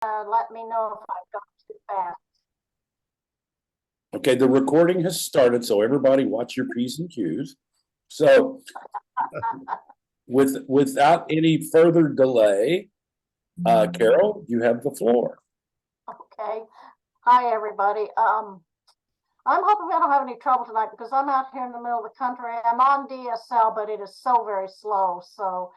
let me know if I've gone too fast. Okay, the recording has started, so everybody watch your P's and Q's. So without any further delay, Carol, you have the floor. Okay. Hi, everybody. I'm hoping I don't have any trouble tonight because I'm out here in the middle of the country. I'm on DSL, but it is so very slow. So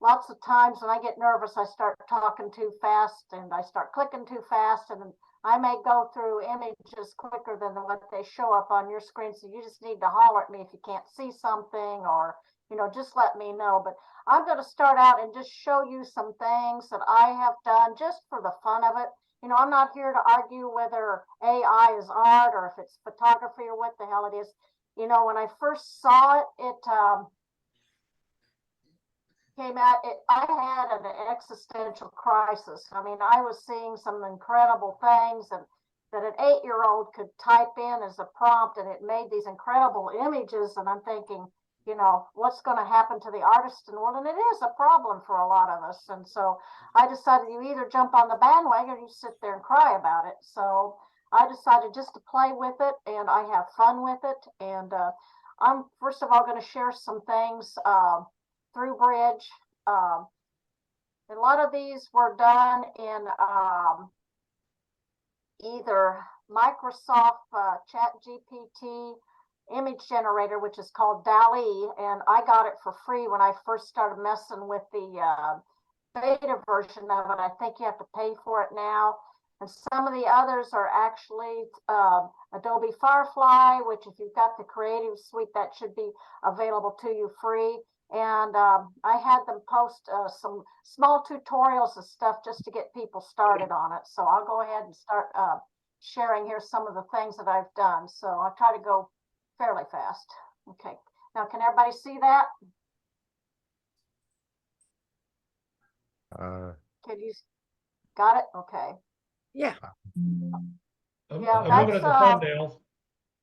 lots of times when I get nervous, I start talking too fast and I start clicking too fast, and I may go through images quicker than what they show up on your screen. So you just need to holler at me if you can't see something, or, you know, just let me know. But I'm going to start out and just show you some things that I have done just for the fun of it. You know, I'm not here to argue whether AI is art or if it's photography or what the hell it is. You know, when I first saw it, came out, I had an existential crisis. I mean, I was seeing some incredible things that an 8-year-old could type in as a prompt, and it made these incredible images. And I'm thinking, you know, what's going to happen to the artist in the world? And it is a problem for a lot of us. And so I decided you either jump on the bandwagon or you sit there and cry about it. So I decided just to play with it, and I have fun with it. And I'm first of all going to share some things through Bridge. A lot of these were done in either Microsoft ChatGPT image generator, which is called DALL-E, and I got it for free when I first started messing with the beta version of it. I think you have to pay for it now. And some of the others are actually Adobe Firefly, which if you've got the Creative Suite, that should be available to you free. And I had them post some small tutorials and stuff just to get people started on it. So I'll go ahead and start sharing here some of the things that I've done. So I'll try to go fairly fast. Okay, now can everybody see that? Can you got it? Okay. Yeah. Yeah, I'm looking at the thumbnails.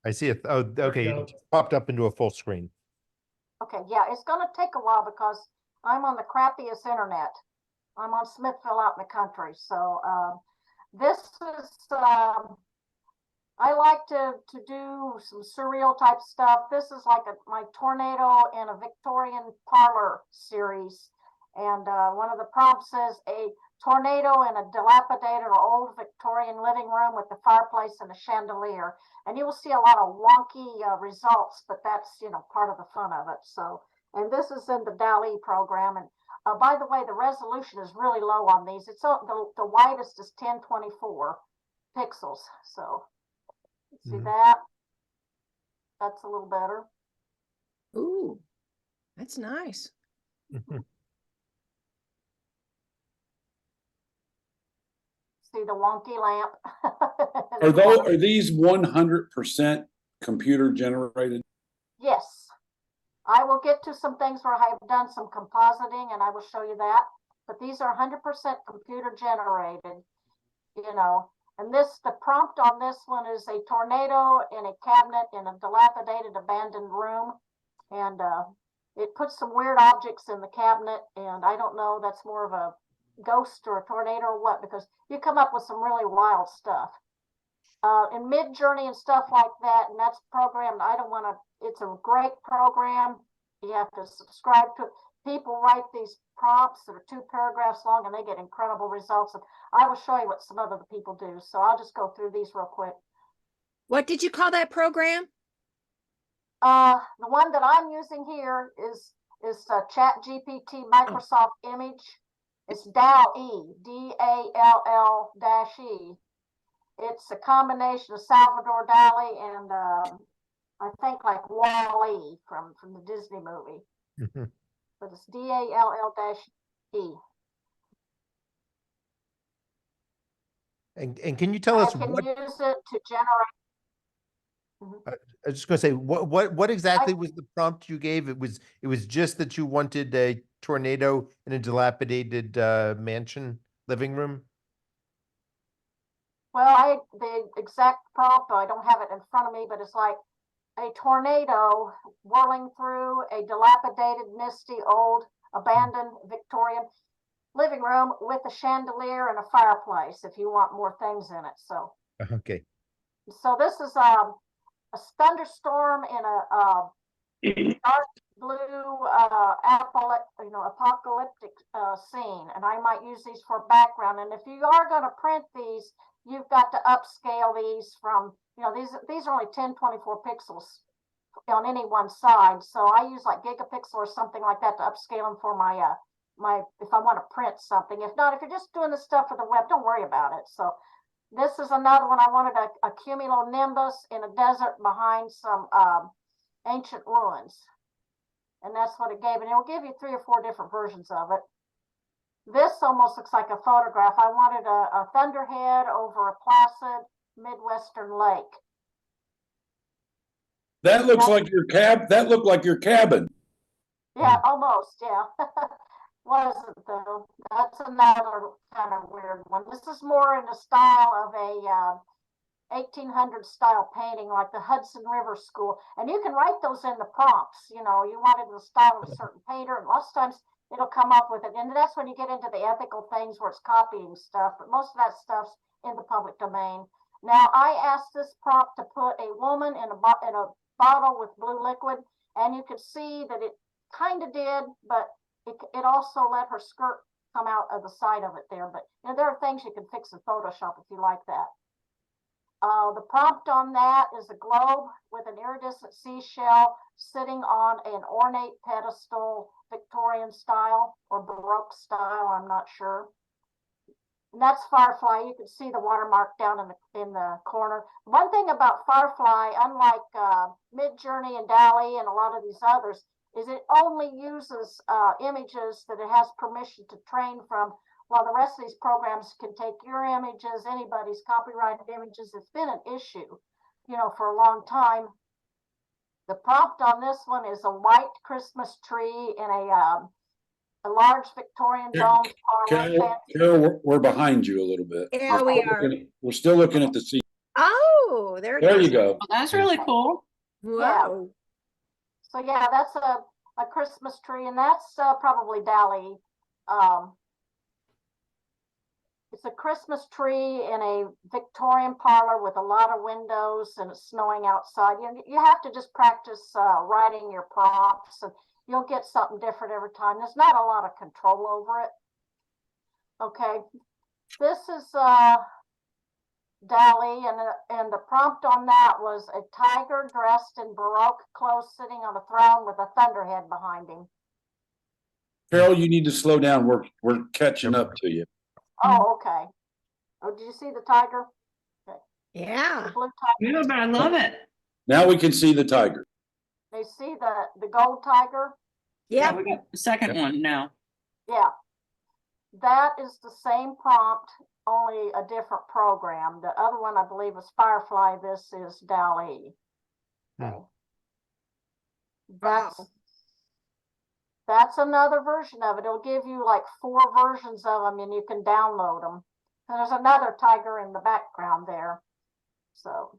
I see it. Oh, okay. It popped up into a full screen. Okay, yeah, it's going to take a while because I'm on the crappiest internet. I'm on Smithville out in the country. So this is, I like to do some surreal type stuff. This is like my tornado in a Victorian parlor series. And one of the prompts says a tornado in a dilapidated or old Victorian living room with a fireplace and a chandelier. And you will see a lot of wonky results, but that's, you know, part of the fun of it. So, and this is in the DALL-E program. And by the way, the resolution is really low on these. It's the widest is 1024 pixels. So see that? That's a little better. Ooh, that's nice. See the wonky lamp. Are these 100% computer generated? Yes. I will get to some things where I have done some compositing, and I will show you that. But these are 100% computer generated, you know. And the prompt on this one is a tornado in a cabinet in a dilapidated abandoned room. And it puts some weird objects in the cabinet, and I don't know, that's more of a ghost or a tornado or what, because you come up with some really wild stuff. In Mid-Journey and stuff like that, and that's programmed. I don't want to, it's a great program. You have to subscribe to it. People write these prompts that are 2 paragraphs long, and they get incredible results. And I will show you what some other people do. So I'll just go through these real quick. What did you call that program? The one that I'm using here is ChatGPT Microsoft Image. It's DALL-E, DALL-E. It's a combination of Salvador Dali and I think like Wall-E from the Disney movie. But it's DALL-E. And can you tell us what? I can use it to generate. I was just going to say, what exactly was the prompt you gave? It was just that you wanted a tornado in a dilapidated mansion living room. Well, the exact prompt, I don't have it in front of me, but it's like a tornado whirling through a dilapidated, misty, old, abandoned Victorian. living room with a chandelier and a fireplace if you want more things in it. So Okay. this is a thunderstorm in a dark blue apocalyptic scene, and I might use these for background. And if you are going to print these, you've got to upscale these from, these are only 1024 pixels on any one side, so I use like gigapixel or something like that to upscale them for my if I want to print something. If not, if you're just doing the stuff for the web, don't worry about it. So this is another one. I wanted a cumulonimbus in a desert behind some ancient ruins, and that's what it gave, and it will give you 3 or 4 different versions of it. This almost looks like a photograph. I wanted a thunderhead over a placid Midwestern lake. That looks like your that looked like your cabin. Yeah, almost, yeah. Wasn't though. That's another kind of weird one. This is more in the style of a 1800 style painting, like the Hudson River School. And you can write those in the prompts. You wanted the style of a certain painter, and lots of times it'll come up with it. And that's when you get into the ethical things where it's copying stuff, but most of that stuff's in the public domain. Now, I asked this prompt to put a woman in a bottle with blue liquid, and you could see that it kind of did, but it also let her skirt come out of the side of it there. But there are things you can fix in Photoshop if you like that. The prompt on that is a globe with an iridescent seashell sitting on an ornate pedestal, Victorian style or Baroque style, I'm not sure. And that's Firefly. You can see the watermark down in the corner. One thing about Firefly, unlike Midjourney and DALL-E and a lot of these others, is it only uses images that it has permission to train from, while the rest of these programs can take your images, anybody's copyrighted images. It's been an issue, for a long time. The prompt on this one is a white Christmas tree in a large Victorian dome. Carol, we're behind you a little bit. Yeah, we are. We're still looking at the sea. Oh, there it There is. you go. Well, that's really cool. Whoa. So yeah, that's a Christmas tree, and that's probably DALL-E. It's a Christmas tree in a Victorian parlor with a lot of windows, and it's snowing outside. You have to just practice writing your prompts, and you'll get something different every time. There's not a lot of control over it. Okay, this is DALL-E, and the prompt on that was a tiger dressed in Baroque clothes sitting on a throne with a thunderhead behind him. Carol, you need to slow down. We're catching up to you. Oh, okay. Oh, did you see the tiger? Okay. Yeah. The blue tiger. Yeah, but I love it. Now we can see the tiger. They see the gold tiger? Yeah, Yeah. we got the second one now. Yeah. That is the same prompt, only a different program. The other one, I believe, was Firefly. This is DALL-E. Okay. That's another version of it. It'll give you like 4 versions of them, and you can download them. And there's another tiger in the background there. So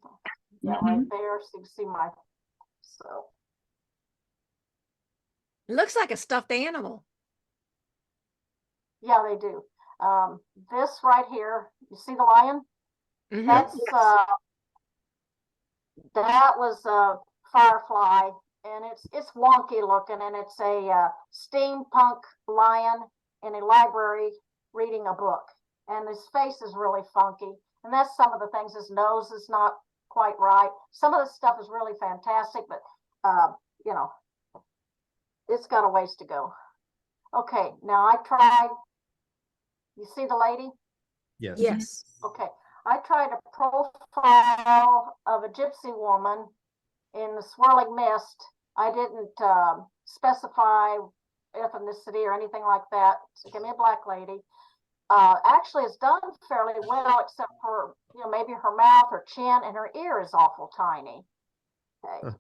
yeah, right there, so you can see my. So It looks like a stuffed animal. yeah, they do. This right here, you see the lion? Mhm. That's that was a Firefly, and it's wonky looking, and it's a steampunk lion in a library reading a book, and his face is really funky, and that's some of the things. His nose is not quite right. Some of the stuff is really fantastic, but it's got a ways to go. Okay, now I tried. You see the lady? Yes. Yes. Okay, I tried a profile of a gypsy woman in the swirling mist. I didn't specify ethnicity or anything like that. So give me a black lady. Actually, it's done fairly well, except for maybe her mouth, her chin, and her ear is awful tiny. Okay.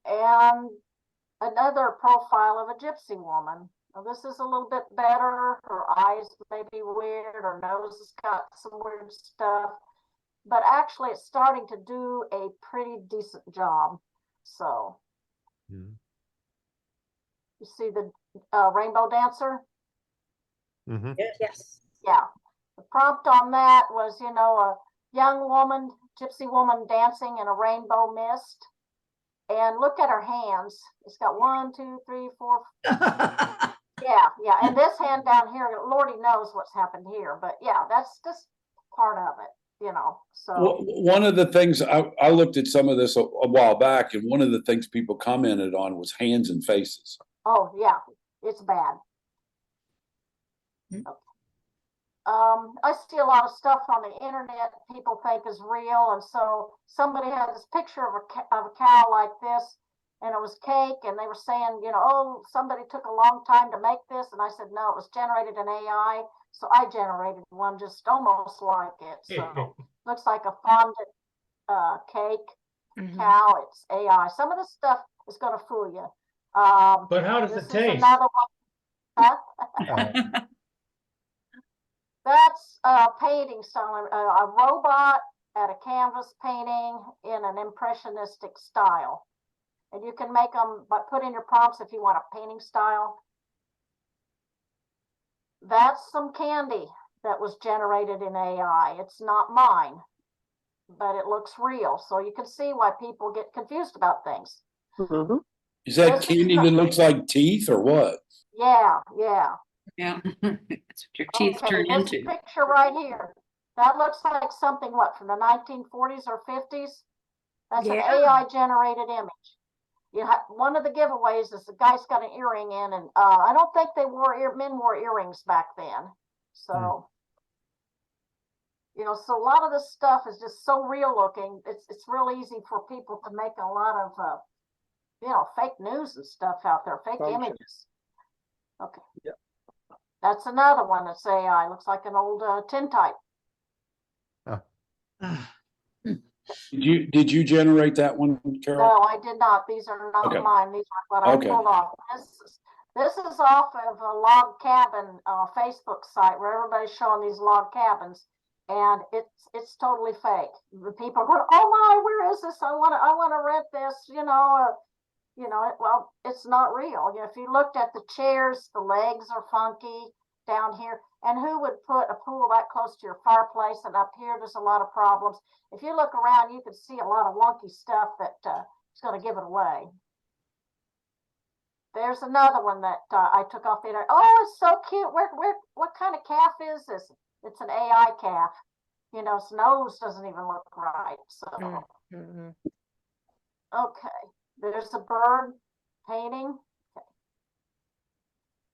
And another profile of a gypsy woman. Now, this is a little bit better. Her eyes may be weird. Her nose has got some weird stuff. But actually, it's starting to do a pretty decent job. So you see Rainbow Dancer. Mhm. Yes. Yeah. The prompt on that was, a young woman, gypsy woman dancing in a rainbow mist. And look at her hands. It's got 1, 2, 3, 4. Yeah. And this hand down here, Lordy knows what's happened here. But yeah, that's just part of it, so. One of the things I looked at some of this a while back, and one of the things people commented on was hands and faces. Oh, yeah, it's bad. Mm. Okay. I see a lot of stuff on the internet people think is real, and so somebody had this picture of a cow like this, and it was cake, and they were saying, oh, somebody took a long time to make this, and I said, no, it was generated in AI, so I generated one just almost like it, so looks like a fondant cake. Mhm. Cow, it's AI. Some of this stuff is going to fool you. But how does This it is taste? another one. Huh? That's painting style, a robot at a canvas painting in an impressionistic style. And you can make them, but put in your prompts if you want a painting style. That's some candy that was generated in AI. It's not mine, but it looks real. So you can see why people get confused about things. Is that This is candy that looks like teeth or what? Yeah. Yeah, that's what your teeth turn This into. picture right here, that looks like something, what, from the 1940s or 50s? That's an Yeah. AI generated image. One of the giveaways is the guy's got an earring in, and I don't think men wore earrings back then. So, so a lot of this stuff is just so real looking. It's real easy for people to make a lot of, fake news and stuff out there, fake images. Okay. Yeah. That's another one that's AI. Looks like an old tintype. Did you generate that one, Carol? No, I did not. These are not Okay. mine. These are what I Okay. pulled off. This is off of a log cabin Facebook site where everybody's showing these log cabins, and it's totally fake. The people are going, "Oh my, where is this? I want to rent this." Well, it's not real. If you looked at the chairs, the legs are funky down here. And who would put a pool that close to your fireplace? And up here, there's a lot of problems. If you look around, you can see a lot of wonky stuff that is going to give it away. There's another one that I took off the internet. Oh, it's so cute. What kind of calf is this? It's an AI calf. Its nose doesn't even look right. So, Mhm. okay. There's a bird painting. Okay.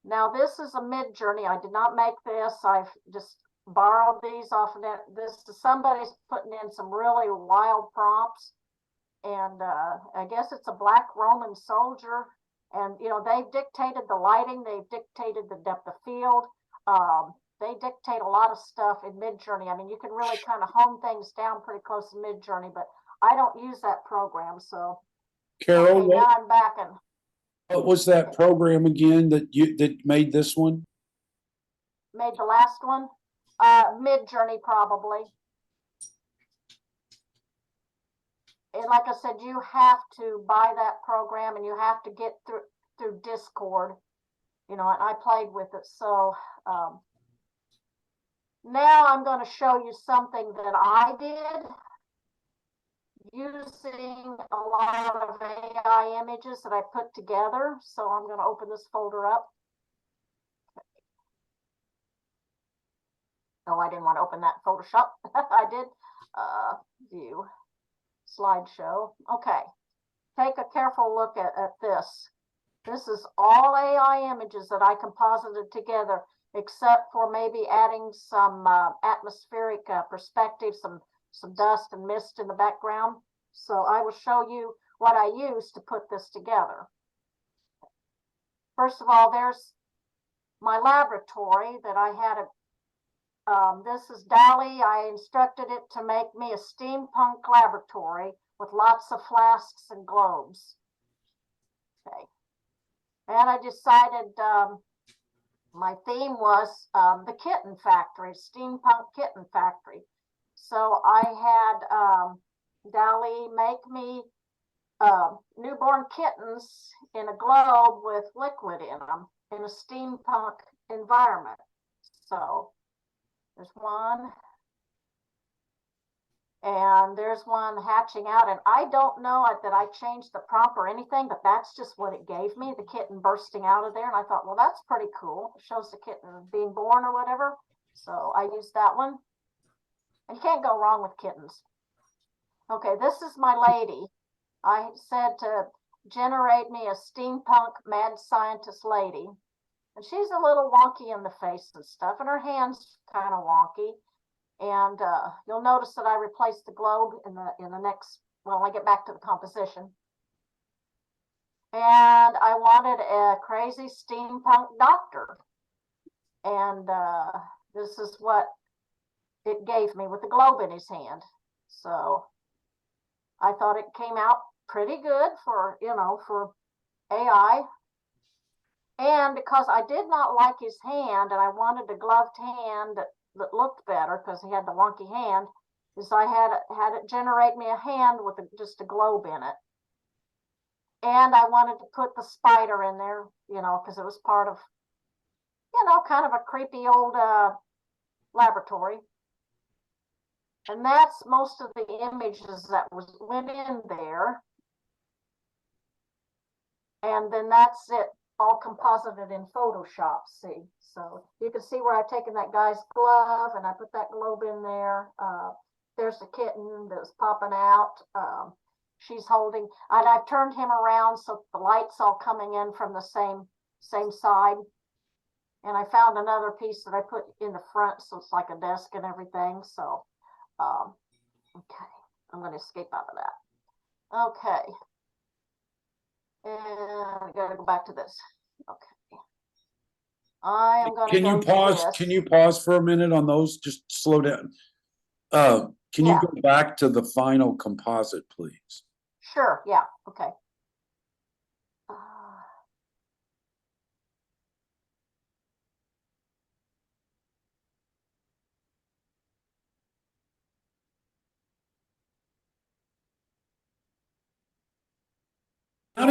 Now this is a Mid-Journey. I did not make this. I've just borrowed these off of it. Somebody's putting in some really wild prompts, and I guess it's a black Roman soldier. And they've dictated the lighting. They've dictated the depth of field. They dictate a lot of stuff in Mid-Journey. I mean, you can really kind of hone things down pretty close to Mid-Journey, but I don't use that program, so. Carol, Okay, now I'm back and what was that program again that made this one? made the last one. Mid-Journey probably. And like I said, you have to buy that program, and you have to get through Discord. And I played with it. So now I'm going to show you something that I did using a lot of AI images that I put together. So I'm going to open this folder up. Oh, I didn't want to open that in Photoshop. I did view slideshow. Okay. Take a careful look at this. This is all AI images that I composited together, except for maybe adding some atmospheric perspective, some dust and mist in the background. So I will show you what I used to put this together. First of all, there's my laboratory that I had this is DALL-E. I instructed it to make me a steampunk laboratory with lots of flasks and globes. Okay. And I decided my theme was the kitten factory, steampunk kitten factory. So I had DALL-E make me newborn kittens in a globe with liquid in them. in a steampunk environment. So there's one. And there's one hatching out, and I don't know that I changed the prompt or anything, but that's just what it gave me, the kitten bursting out of there. And I thought, well, that's pretty cool. It shows the kitten being born or whatever. So I used that one. And you can't go wrong with kittens. Okay, this is my lady. I said to generate me a steampunk mad scientist lady. And she's a little wonky in the face and stuff, and her hand's kind of wonky. And you'll notice that I replaced the globe in the next, well, I get back to the composition. And I wanted a crazy steampunk doctor. And this is what it gave me with the globe in his hand. So I thought it came out pretty good for, for AI. And because I did not like his hand and I wanted a gloved hand that looked better because he had the wonky hand, is I had it generate me a hand with just a globe in it. And I wanted to put the spider in there, because it was part of, kind of a creepy old laboratory. And that's most of the images that went in there. And then that's it, all composited in Photoshop, see. So you can see where I've taken that guy's glove and I put that globe in there. There's the kitten that was popping out. She's holding, and I've turned him around so the light's all coming in from the same side. And I found another piece that I put in the front, so it's like a desk and everything. So, okay, I'm going to escape out of that. Okay. And I got to go back to this. Okay. I am going to Can you go pause? to this. Can you pause for a minute on those? Just slow down. Can you go back to the final composite, please? Sure. Yeah. Okay. How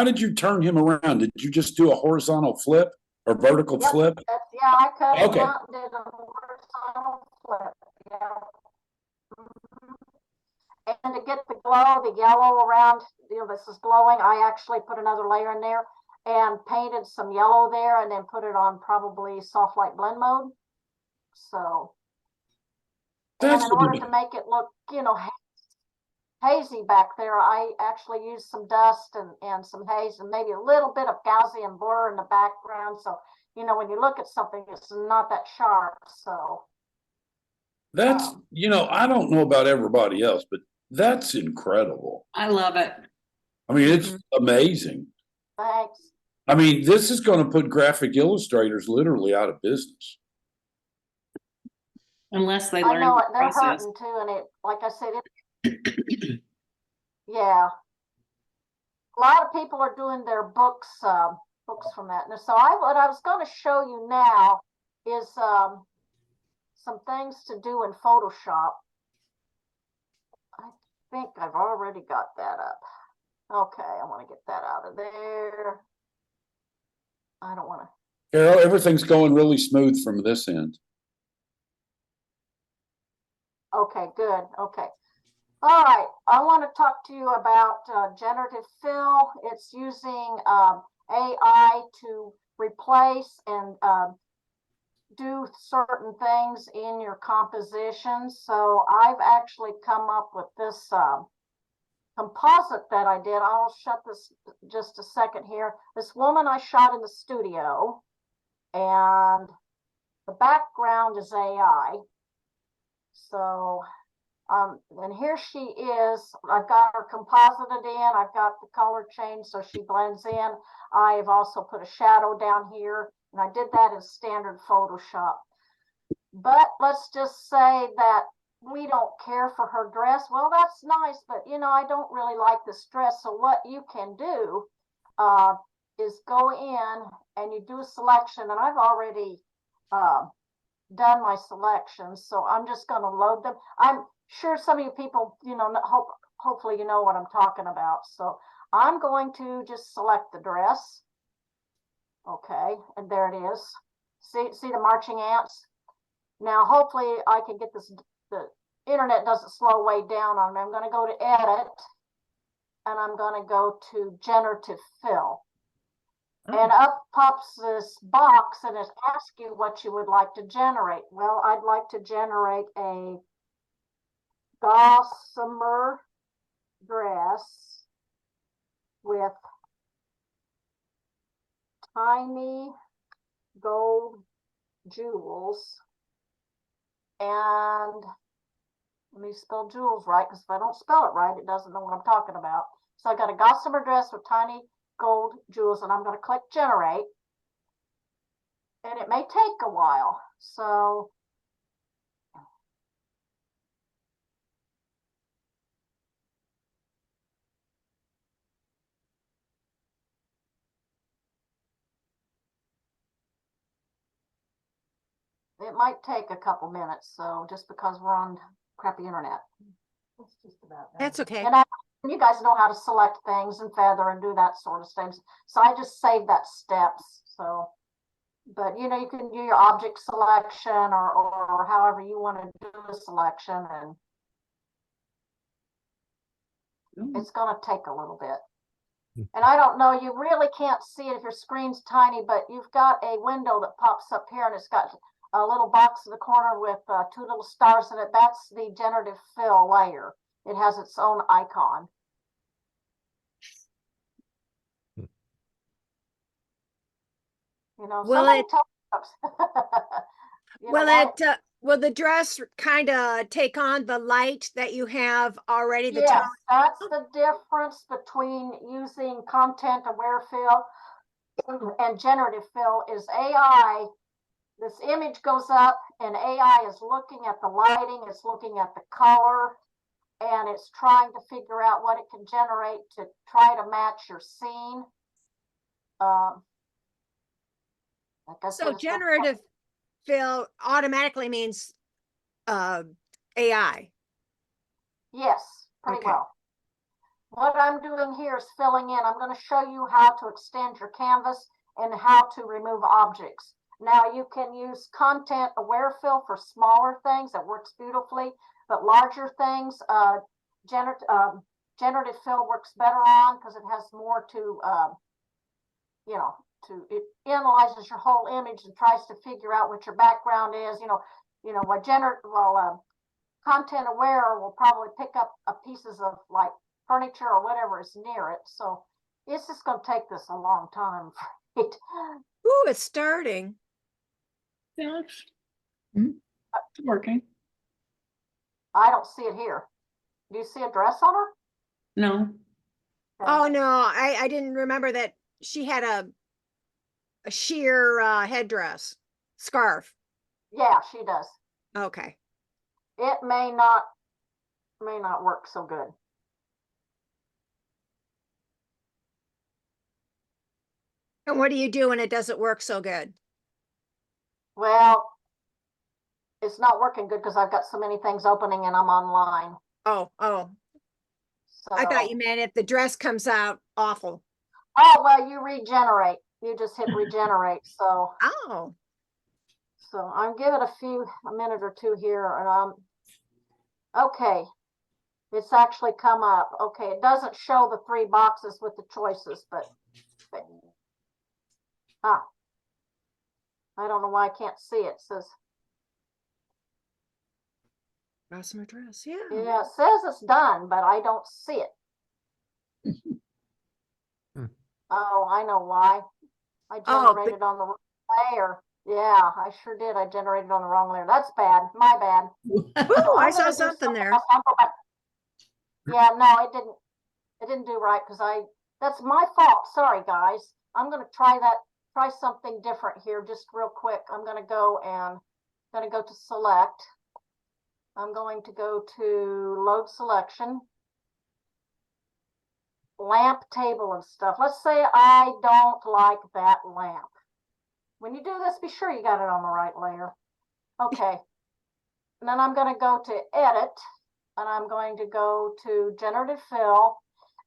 did you turn him around? Did you just do a horizontal flip or vertical flip? Yeah, I cut him Okay. out and did a horizontal flip. Yeah. And to get the glow, the yellow around, this is glowing, I actually put another layer in there and painted some yellow there and then put it on probably soft light blend mode. So, and in order to make it look, hazy back there, I actually used some dust and some haze and maybe a little bit of Gaussian blur in the background. So, when you look at something, it's not that sharp. So that's, I don't know about everybody else, but that's incredible. I love it. I mean, it's amazing. Thanks. I mean, this is going to put graphic illustrators literally out of business. Unless they I learn know the it, they're process. hurting too, and it, like I said, yeah. A lot of people are doing their books from that. And so what I was going to show you now is some things to do in Photoshop. I think I've already got that up. Okay, I want to get that out of there. I don't want to. Carol, everything's going really smooth from this end. Okay, good. Okay. All right. I want to talk to you about generative fill. It's using AI to replace and do certain things in your composition. So I've actually come up with this composite that I did. I'll shut this just a second here. This woman I shot in the studio, and the background is AI. So, and here she is. I've got her composited in. I've got the color change so she blends in. I've also put a shadow down here, and I did that in standard Photoshop. But let's just say that we don't care for her dress. Well, that's nice, but I don't really like this dress. So what you can do is go in and you do a selection, and I've already done my selections, so I'm just going to load them. I'm sure some of you people, hopefully you know what I'm talking about. So I'm going to just select the dress. Okay, and there it is. See the marching ants? Now, hopefully I can get this, the internet doesn't slow way down on me. I'm gonna go to edit and I'm gonna go to generative fill. And up pops this box and it asks you what you would like to generate. Well, I'd like to generate a gossamer dress with tiny gold jewels. And let me spell jewels right, because if I don't spell it right, it doesn't know what I'm talking about. So I got a gossamer dress with tiny gold jewels, and I'm going to click generate. And it may take a while. So it might take a couple minutes. So just because we're on crappy internet. It's just about done. That's okay. And you guys know how to select things and feather and do that sort of things. So I just saved that steps. So, but you know, you can do your object selection or however you want to do the selection, and it's going to take a little bit. And I don't know, you really can't see it if your screen's tiny, but you've got a window that pops up here and it's got a little box in the corner with 2 little stars in it. That's the generative fill layer. It has its own icon. You know, Will somebody it- tell folks. You know Will what? it, will the dress kind of take on the light that you have already? The Yes, tone? that's the difference between using content aware fill and generative fill is AI. This image goes up and AI is looking at the lighting, it's looking at the color, and it's trying to figure out what it can generate to try to match your scene. Like I said, So it's gonna- generative fill automatically means AI. Yes, pretty Okay. well. What I'm doing here is filling in. I'm going to show you how to extend your canvas and how to remove objects. Now you can use content aware fill for smaller things. That works beautifully, but larger things, generative fill works better on because it has more to, you know, it analyzes your whole image and tries to figure out what your background is. What content aware will probably pick up pieces of like furniture or whatever is near it. So it's just going to take this a long time. Ooh, it's starting. Yeah, it's working. I don't see it here. Do you see a dress on her? No. Oh no, I didn't remember that she had a sheer headdress, scarf. Yeah, she does. Okay. It may not work so good. And what do you do when it doesn't work so good? Well, it's not working good because I've got so many things opening and I'm online. Oh, So I thought you meant if the dress comes out awful. oh well, you regenerate. You just hit regenerate. So Oh, I'm giving a minute or two here, and okay. It's actually come up. Okay, it doesn't show the 3 boxes with the choices, but I don't know why I can't see it. It says, gossamer dress. Yeah. yeah, it says it's done, but I don't see it. Oh, I know why. I Oh, generated on the wrong layer. Yeah, I sure did. I generated on the wrong layer. That's bad. My bad. Ooh, So I I'm saw gonna do something there. else. I'll go back. Yeah, no, it didn't do right because that's my fault. Sorry, guys. I'm gonna try something different here just real quick. I'm gonna go to select. I'm going to go to load selection, lamp table and stuff. Let's say I don't like that lamp. When you do this, be sure you got it on the right layer. Okay. And then I'm going to go to edit and I'm going to go to generative fill.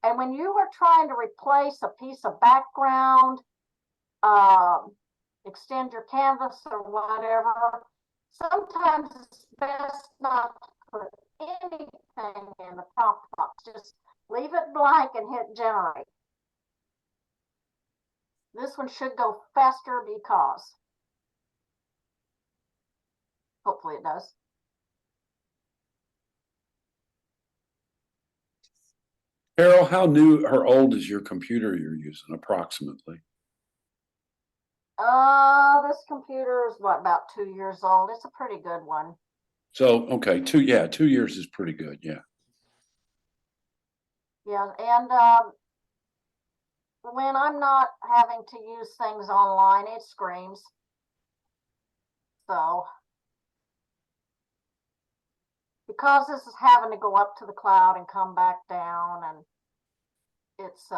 And when you are trying to replace a piece of background, extend your canvas or whatever, sometimes it's best not to put anything in the prompt box. Just leave it blank and hit generate. This one should go faster because hopefully it does. Carol, how new or old is your computer you're using approximately? This computer is what, about 2 years old. It's a pretty good one. So, okay, 2 years is pretty good, yeah. Yeah, and when I'm not having to use things online, it screams. So, because this is having to go up to the cloud and come back down, and it's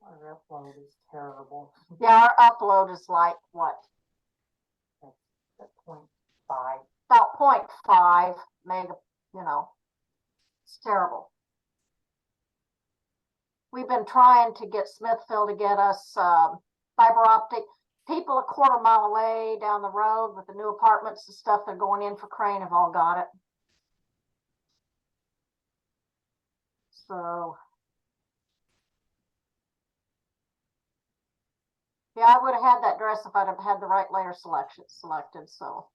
Our upload is terrible. yeah, our upload is like what? At 0.5. About 0.5 mega, you know, it's terrible. We've been trying to get Smithville to get us fiber optic. People a quarter mile away down the road with the new apartments and stuff they're going in for Crane have all got it. So yeah, I would have had that dress if I'd have had the right layer selected. So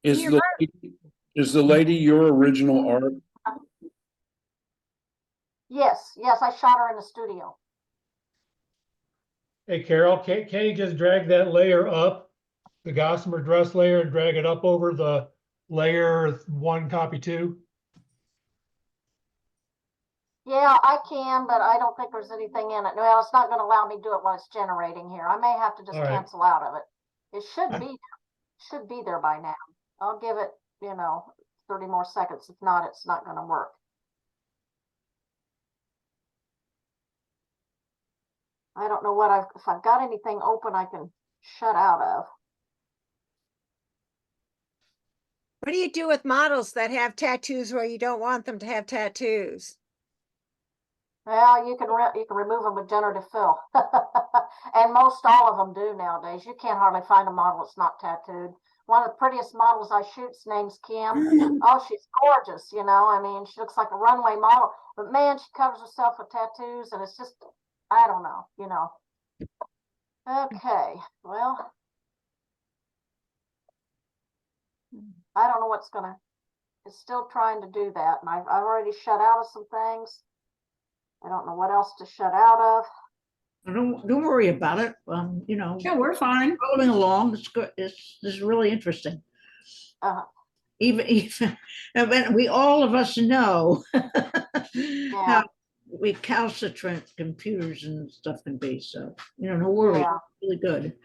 Is Your the lady your original art? yes, I shot her in the studio. Hey Carol, can't you just drag that layer up, the gossamer dress layer, and drag it up over the layer 1 copy 2? Yeah, I can, but I don't think there's anything in it. Well, it's not going to allow me to do it while it's generating here. I may have to just All right. cancel out of it. It should be there by now. I'll give it, 30 more seconds. If not, it's not going to work. I don't know if I've got anything open I can shut out of. What do you do with models that have tattoos where you don't want them to have tattoos? Well, you can remove them with generative fill, and most all of them do nowadays. You can't hardly find a model that's not tattooed. One of the prettiest models I shoot's name's Kim. Oh, she's gorgeous, I mean, she looks like a runway model, but man, she covers herself with tattoos, and it's just, I don't know, Okay, well, I don't know it's still trying to do that, and I've already shut out of some things. I don't know what else to shut out of. Don't worry about it. Yeah, we're fine. Following along. It's good. This is really interesting. Uh, Even when all of us know Yeah. how recalcitrant computers and stuff can be. So, no worry. Yeah. It's really good.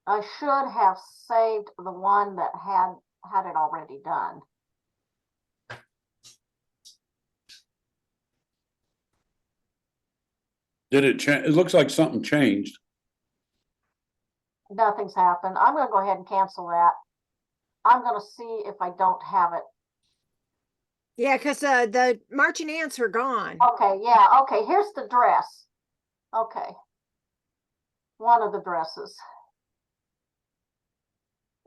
I should have saved the one that had it already done. Did it change? It looks like something changed. Nothing's happened. I'm going to go ahead and cancel that. I'm going to see if I don't have it. Yeah, because the marching ants are gone. Okay, yeah, okay, here's the dress. Okay. One of the dresses.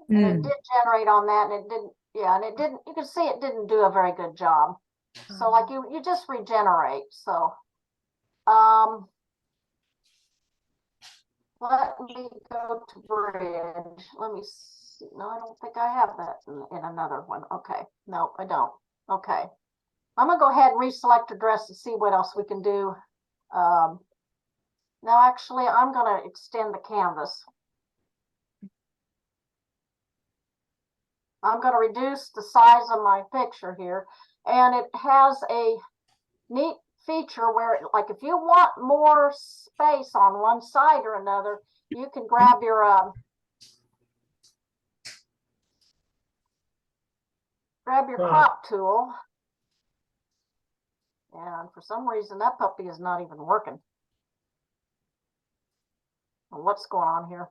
And it did generate on that, and it didn't, and it didn't, you can see it didn't do a very good job. So like you just regenerate. So, let me go to bridge. Let me see. No, I don't think I have that in another one. Okay. No, I don't. Okay. I'm gonna go ahead and reselect a dress and see what else we can do. Now actually I'm gonna extend the canvas. I'm gonna reduce the size of my picture here, and it has a neat feature where, like, if you want more space on one side or another, you can grab your crop tool. And for some reason that puppy is not even working. What's going on here?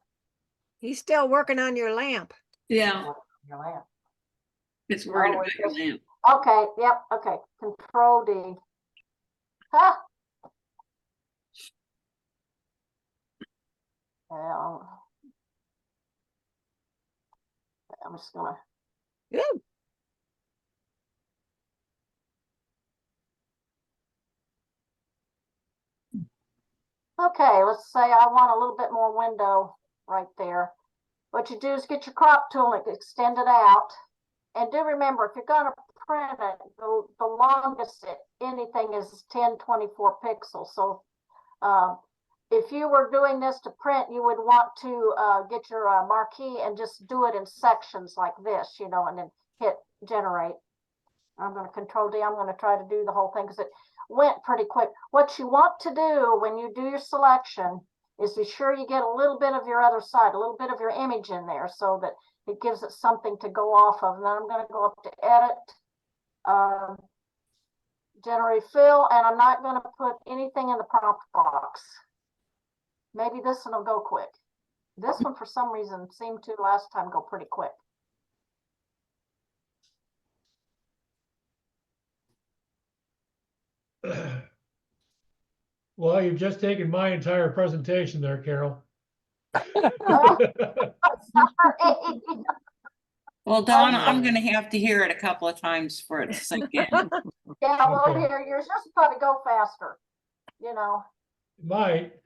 He's still working on your lamp. Yeah, Your lamp. it's worried Oh, about it's your just- lamp. Okay, yep, okay, Control D. Ha! Well, I'm just gonna, Ooh, okay, let's say I want a little bit more window right there. What you do is get your crop tool and extend it out. And do remember, if you're gonna print it, the longest anything is 1024 pixels. So if you were doing this to print, you would want to get your marquee and just do it in sections like this, you know, and then hit generate. I'm going to Control D. I'm going to try to do the whole thing because it went pretty quick. What you want to do when you do your selection is be sure you get a little bit of your other side, a little bit of your image in there so that it gives it something to go off of. And then I'm going to go up to edit, generate fill, and I'm not going to put anything in the prompt box. Maybe this one will go quick. This one, for some reason, seemed to last time go pretty quick. Well, you've just taken my entire presentation there, Carol. Sorry. Well, Donna, I'm Okay. gonna have to hear it a couple of times for it to sink in. Yeah, well, Okay. here, yours just probably go faster, you know, Might.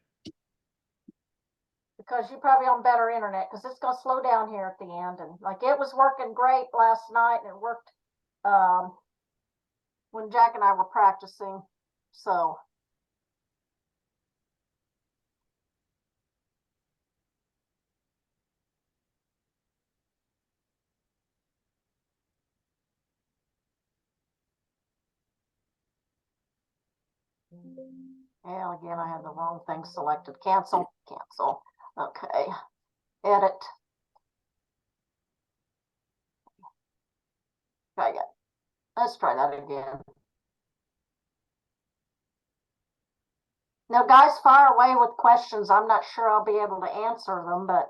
because you probably on better internet, because it's gonna slow down here at the end. And like, it was working great last night and it worked when Jack and I were practicing, so. And again, I had the wrong thing selected. Cancel, cancel. Okay, edit. Try it. Let's try that again. Now, guys, fire away with questions. I'm not sure I'll be able to answer them, but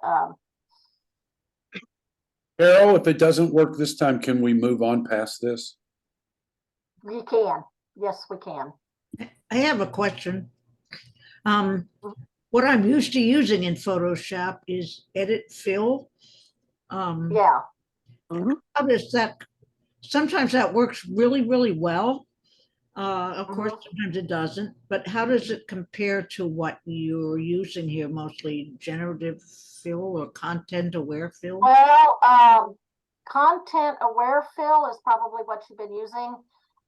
Carol, if it doesn't work this time, can we move on past this? you can. Yes, we can. I have a question. What I'm used to using in Photoshop is edit fill. Yeah. How does that, sometimes that works really, really well. Of course, sometimes it doesn't, but how does it compare to what you're using here, mostly generative fill or content aware fill? Well, content aware fill is probably what you've been using,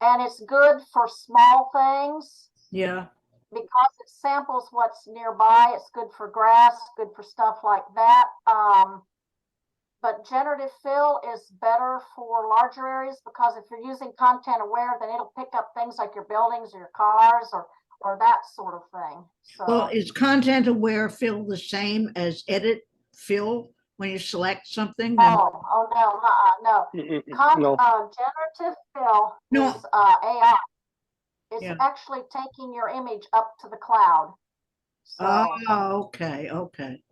and it's good for small things Yeah, because it samples what's nearby. It's good for grass, good for stuff like that. But generative fill is better for larger areas because if you're using content aware, then it'll pick up things like your buildings or your cars or that sort of thing. So well, is content aware fill the same as edit fill when you select something? oh no. Generative fill No. is AI. It's Yeah. actually taking your image up to the cloud. So Oh, okay, okay.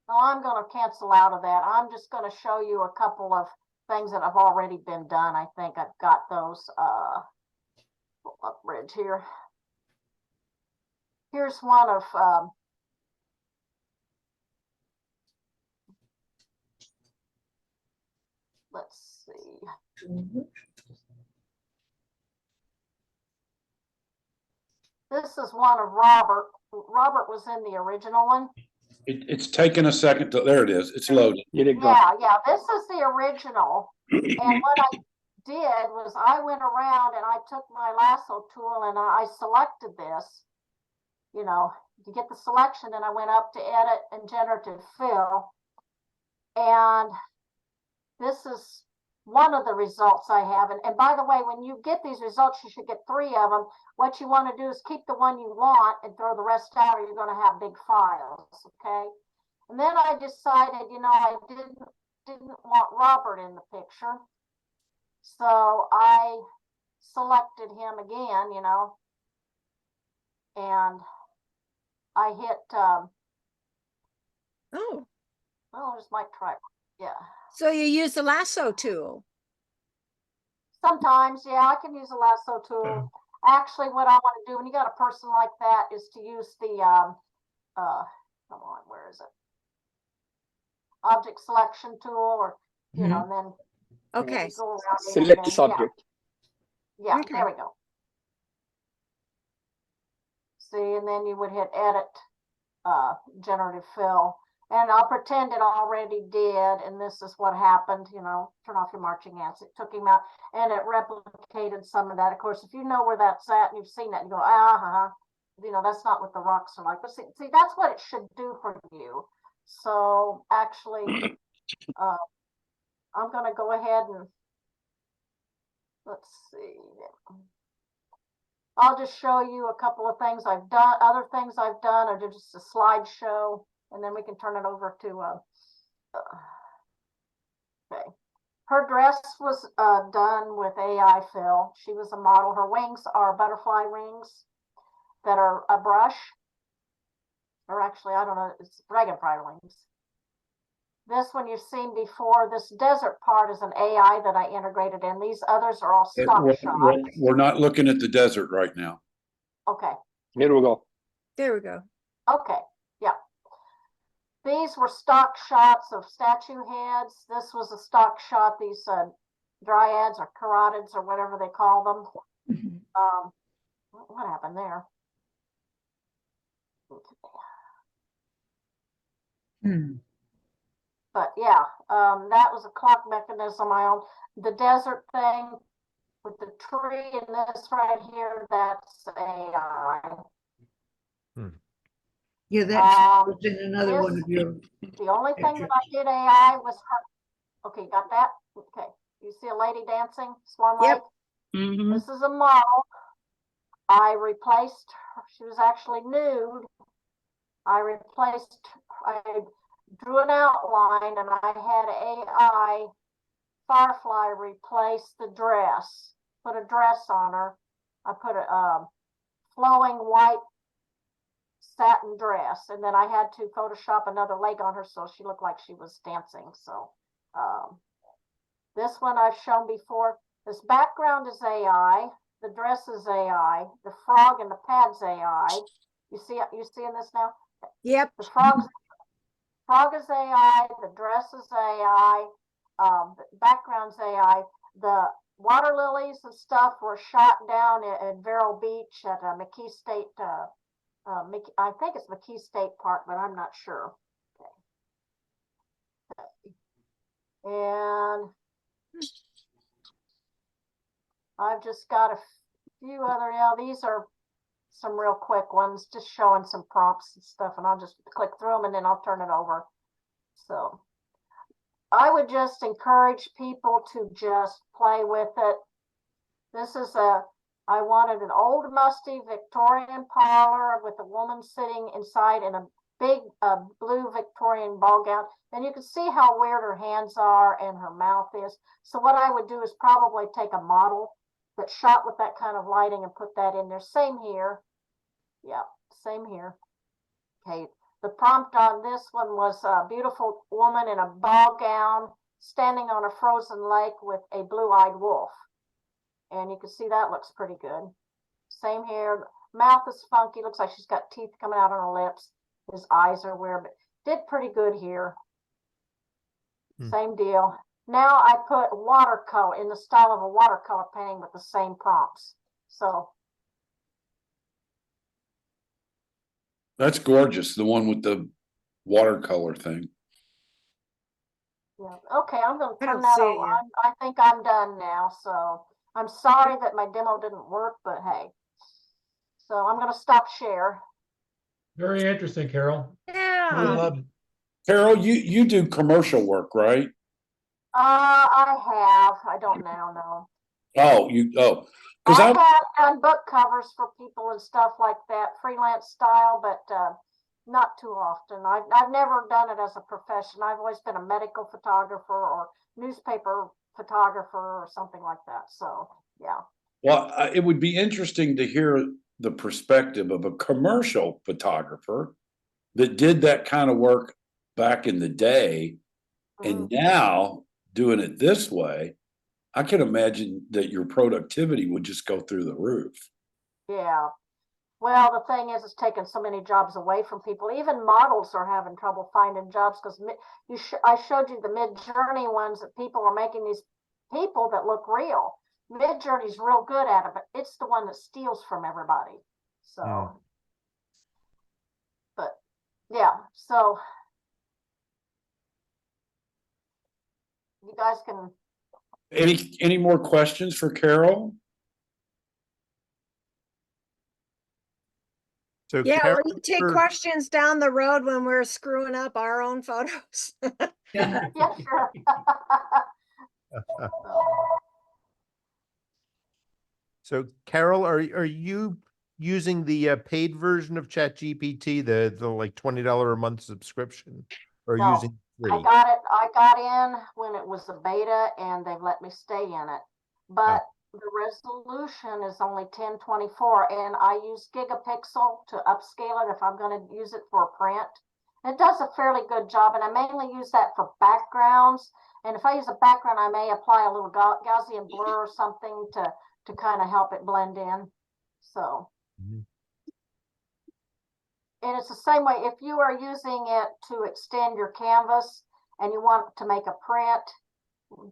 no, I'm going to cancel out of that. I'm just going to show you a couple of things that have already been done. I think I've got those pull up bridge here. Here's one of let's see. This is one of Robert. Robert was in the original one. It's taken a second to, there it is. It's loaded. Yeah, this is the original. And what I did was I went around and I took my lasso tool and I selected this, you know, to get the selection, and I went up to edit and generative fill. And this is one of the results I have. And by the way, when you get these results, you should get 3 of them. What you want to do is keep the one you want and throw the rest out, or you're going to have big files, okay? And then I decided, you know, I didn't want Robert in the picture. So I selected him again, you know, and I hit, Oh, well, there's my track. Yeah. so you use the lasso tool. Sometimes, yeah, I can use a lasso tool. Actually, what I want to do when you got a person like that is to use the, come on, where is it? Object selection tool, or, you know, and then Okay. go around it and Select then- subject. Yeah, Okay. there we go. See, and then you would hit edit, generative fill. And I'll pretend it already did, and this is what happened, you know, turn off your marching ants. It took him out and it replicated some of that. Of course, if you know where that's at and you've seen that, you go, you know, that's not what the rocks are like. But see, that's what it should do for you. So actually, I'm gonna go ahead and let's see. I'll just show you a couple of things I've done. Other things I've done are just a slideshow, and then we can turn it over to, okay. Her dress was done with AI fill. She was a model. Her wings are butterfly wings that are a brush. Or actually, I don't know, it's dragonfly wings. This one you've seen before. This desert part is an AI that I integrated in. These others are all stock shots. We're not looking at the desert right now. Okay. Here we go. There we go. Okay, yeah. These were stock shots of statue heads. This was a stock shot, these dryads or carotids or whatever they call them. What happened there? But yeah, that was a clock mechanism I own. The desert thing with the tree and this right here, that's AI. Yeah, that Um, was in another one of your, The only thing that I did AI was her. Okay, got that? Okay. You see a lady dancing, Swan Lake? Yep. Mhm. This is a model. I replaced her. She was actually nude. I drew an outline and I had AI Firefly replace the dress, put a dress on her. I put a flowing white satin dress, and then I had to Photoshop another leg on her so she looked like she was dancing. So this one I've shown before. This background is AI, the dress is AI, the frog and the pad's AI. You seeing this now? Yep. The frog is AI, the dress is AI, the background's AI. The water lilies and stuff were shot down at Vero Beach at McKee State, I think it's McKee State Park, but I'm not sure. Okay. And I've just got a few other, these are some real quick ones, just showing some prompts and stuff, and I'll just click through them and then I'll turn it over. So I would just encourage people to just play with it. This is I wanted an old musty Victorian parlor with a woman sitting inside in a big blue Victorian ball gown. And you can see how weird her hands are and her mouth is. So what I would do is probably take a model that shot with that kind of lighting and put that in there. Same here. Yeah, same here. Okay, the prompt on this one was a beautiful woman in a ball gown standing on a frozen lake with a blue-eyed wolf. And you can see that looks pretty good. Same here. Mouth is funky. Looks like she's got teeth coming out on her lips. His eyes are weird, but did pretty good here. Same deal. Now I put watercolor in the style of a watercolor painting with the same prompts. So That's gorgeous. The one with the watercolor thing. yeah, okay, I'm gonna I turn don't that see it over. yet. I think I'm done now. So I'm sorry that my demo didn't work, but hey. So I'm gonna stop share. Very interesting, Carol. Yeah. Really loved it. Carol, you do commercial work, right? I have. I don't now know. Oh, because I have done book covers for people and stuff like that, freelance style, but not too often. I've never done it as a profession. I've always been a medical photographer or newspaper photographer or something like that. So yeah. Well, it would be interesting to hear the perspective of a commercial photographer that did that kind of work back in the day, and now doing it this way, I can imagine that your productivity would just go through the roof. Yeah. Well, the thing is, it's taken so many jobs away from people. Even models are having trouble finding jobs because I showed you the Mid-Journey ones that people are making these people that look real. Mid-Journey's real good at it, but it's the one that steals from everybody. So, but yeah, so you guys can. Any more questions for Carol? So Yeah, Carol, we can take for- questions down the road when we're screwing up our own photos. Yeah. Yeah, sure. So Carol, are you using the paid version of ChatGPT, the like $20 a month subscription, or No, using I free? got in when it was a beta and they've let me stay in it. But the resolution is only 1024 and I use gigapixel to upscale it if I'm going to use it for a print. It does a fairly good job, and I mainly use that for backgrounds. And if I use a background, I may apply a little Gaussian blur or something to kind of help it blend in. So. Mhm. And it's the same way, if you are using it to extend your canvas and you want to make a print,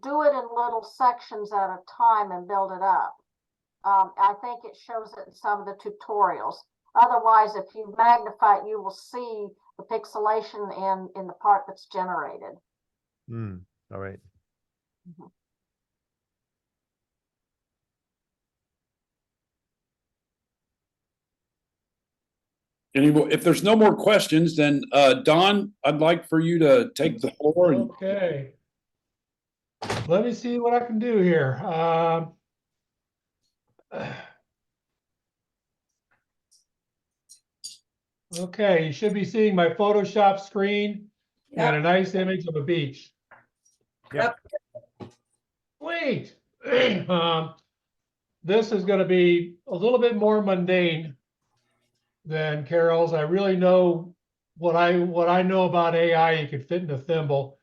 do it in little sections at a time and build it up. I think it shows it in some of the tutorials. Otherwise, if you magnify it, you will see the pixelation in the part that's generated. All right. If there's no more questions, then Don, I'd like for you to take the floor. And Okay. Let me see what I can do here. Okay, you should be seeing my Photoshop screen and a nice image of a beach. Yep. Sweet. This is going to be a little bit more mundane than Carol's. I really know what I know about AI. You could fit in a thimble,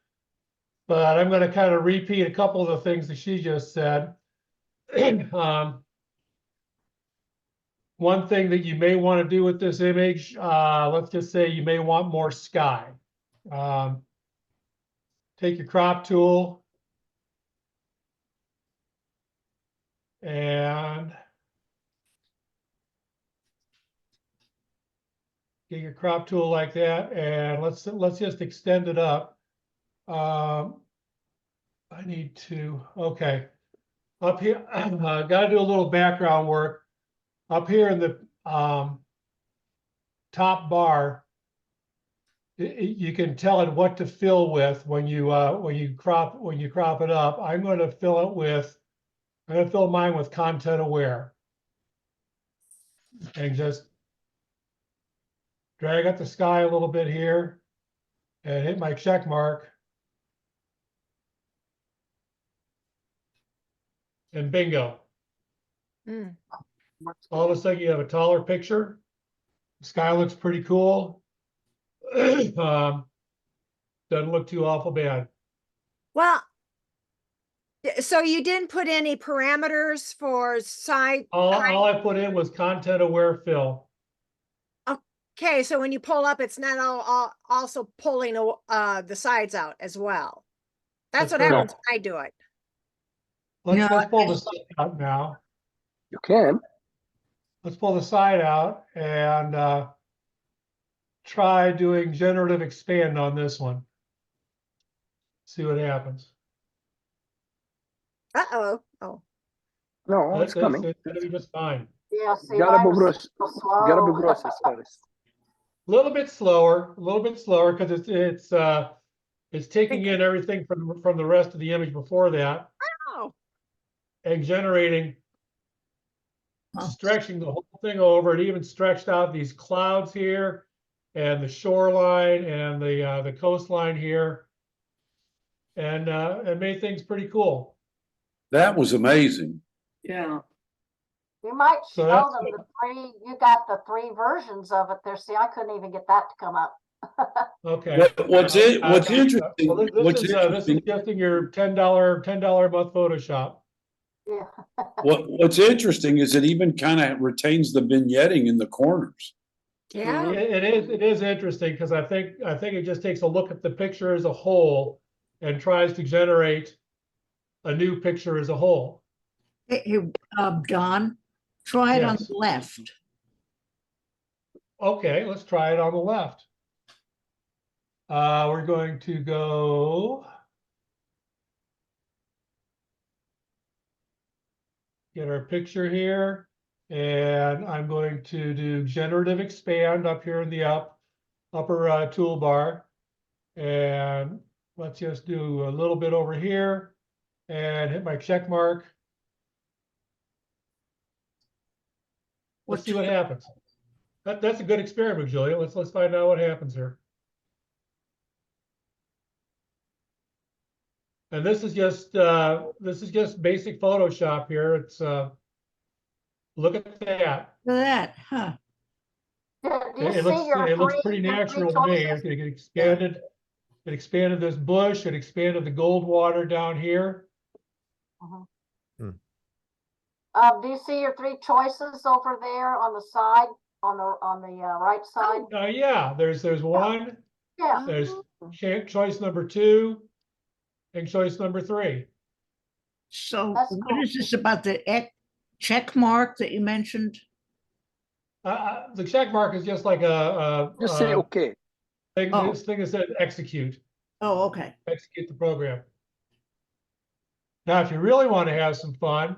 but I'm going to kind of repeat a couple of the things that she just said. One thing that you may want to do with this image, let's just say you may want more sky. Take your crop tool and get your crop tool like that, and let's just extend it up. I need to, okay. Up here, got to do a little background work. Up here in the top bar, you can tell it what to fill with when you crop it up. I'm going to fill mine with content aware, and just drag up the sky a little bit here and hit my check mark, and bingo. Mm. All of a sudden you have a taller picture. The sky looks pretty cool. Doesn't look too awful bad. Well, so you didn't put any parameters for side. All I put in was content aware fill. Okay, so when you pull up, it's not also pulling the sides out as well. That's what That's happens correct. when I do it. Let's pull the side out now. You can. Let's pull the side out and try doing generative expand on this one. See what happens. Uh-oh. Oh. No, it's coming. It's gonna be just fine. Yeah, see, Gotta mine be was gross. so slow. Gotta be process first. A little bit slower because it's taking in everything from the rest of the image before that Oh. and generating, stretching the whole thing over. It even stretched out these clouds here and the shoreline and the coastline here, and it made things pretty cool. that was amazing. Yeah. You might So show that's them the three, you got the three versions of it there. See, I couldn't even get that to come up. okay. What's Well, interesting, this is just in your $10 a month Photoshop. Yeah. what's interesting is it even kind of retains the vignetting in the corners. Yeah. It is interesting because I think it just takes a look at the picture as a whole and tries to generate a new picture as a whole. Hey, Don, try it on Yes. the left. Okay, let's try it on the left. We're going to go. Get our picture here, and I'm going to do generative expand up here in the upper toolbar. And let's just do a little bit over here and hit my check mark. Let's see what happens. That's a good experiment, Julia. Let's find out what happens here. And this is just basic Photoshop here. It's look at that. Look at that, huh? Do you see your It looks three- pretty your three natural to me. choices? It expanded this bush. It expanded the gold water down here. Do you see your three choices over there on the side, on the right side? Yeah, there's one. Yeah. There's choice number 2 and choice number 3. So That's what cool. is this about the check mark that you mentioned? The check mark is just like Just say okay. thing. Oh. This thing that says execute. Oh, okay. Execute the program. Now, if you really want to have some fun,